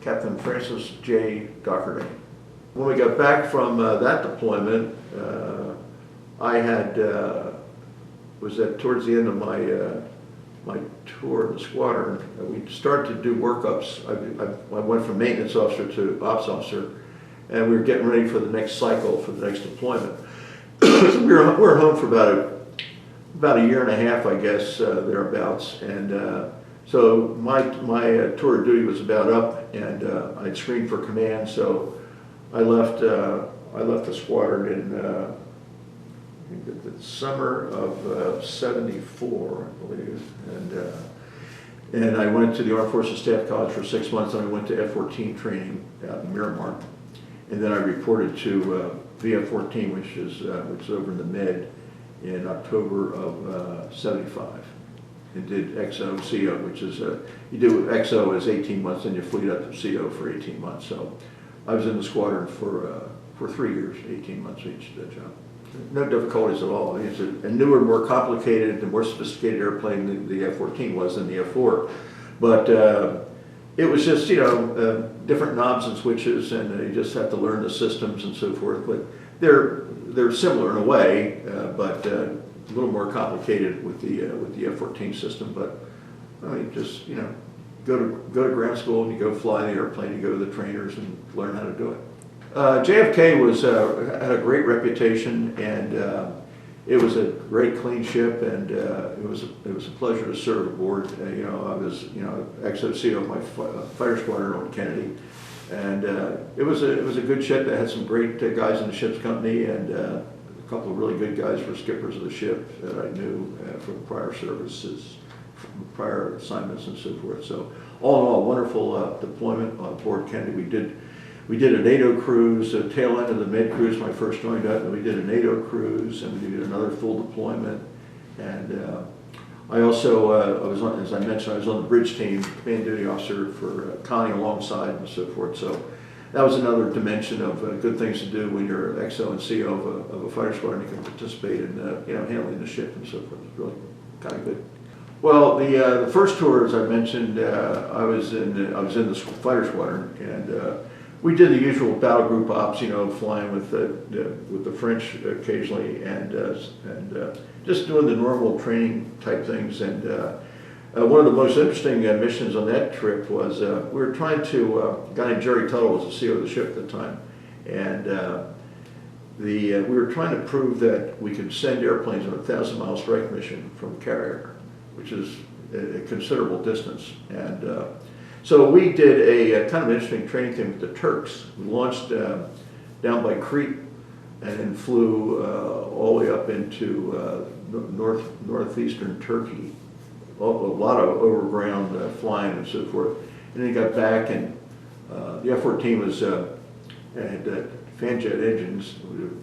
Captain Francis J. Dougherty. When we got back from that deployment, I had was at towards the end of my tour of the squadron. We started to do workups. I went from maintenance officer to ops officer, and we were getting ready for the next cycle, for the next deployment. So we were home for about a year and a half, I guess, thereabouts. And so my tour of duty was about up, and I'd screened for command. So I left the squadron in I think the summer of '74, I believe, and I went to the Armed Forces Staff College for 6 months, and I went to F-14 training out in Miramar, and then I reported to VF-14, which is over in the Med, in October of '75, and did XO, CO, which is you do XO is 18 months, and you fleet up to CO for 18 months. So I was in the squadron for 3 years, 18 months each job. No difficulties at all. It's a newer, more complicated, and more sophisticated airplane than the F-14 was than the F-4. But it was just, different knobs and switches, and you just have to learn the systems and so forth. But they're similar in a way, but a little more complicated with the F-14 system. But I mean, just go to ground school, and you go fly the airplane, you go to the trainers and learn how to do it. JFK had a great reputation, and it was a great clean ship, and it was a pleasure to serve aboard. I was XOCO of my fighter squadron on Kennedy, and it was a good ship that had some great guys in the ship's company, and a couple of really good guys were skippers of the ship that I knew from prior services, from prior assignments, and so forth. So all in all, wonderful deployment on board Kennedy. We did a NATO cruise, a tail end of the Med cruise when I first joined up, and we did a NATO cruise, and we did another full deployment. And I also, as I mentioned, I was on the bridge team, command duty officer for conning alongside and so forth. So that was another dimension of good things to do when you're XO and CO of a fighter squadron. You can participate in handling the ship and so forth. It's really kind of good. Well, the first tour, as I mentioned, I was in the fighter squadron, and we did the usual battle group ops, flying with the French occasionally, and just doing the normal training type things. And one of the most interesting missions on that trip was we were trying to, a guy named Jerry Tuttle was the CO of the ship at the time, and we were trying to prove that we could send airplanes on a 1,000-mile strike mission from a carrier, which is a considerable distance. And so we did a kind of interesting training thing with the Turks. We launched down by Crete and then flew all the way up into northeastern Turkey. A lot of overground flying and so forth. And then got back, and the F-14 had fan jet engines,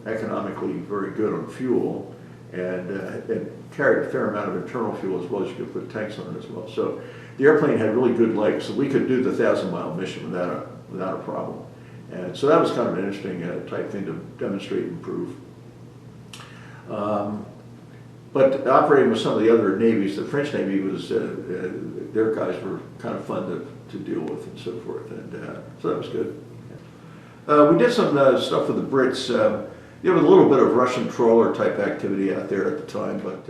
economically very good on fuel, and it carried a fair amount of internal fuel as well as you could put tanks on it as well. So the airplane had really good legs, so we could do the 1,000-mile mission without a problem. And so that was kind of an interesting type thing to demonstrate and prove. But operating with some of the other navies, the French Navy was, their guys were kind of fun to deal with and so forth, and so that was good. We did some stuff with the Brits. There was a little bit of Russian trawler type activity out there at the time, but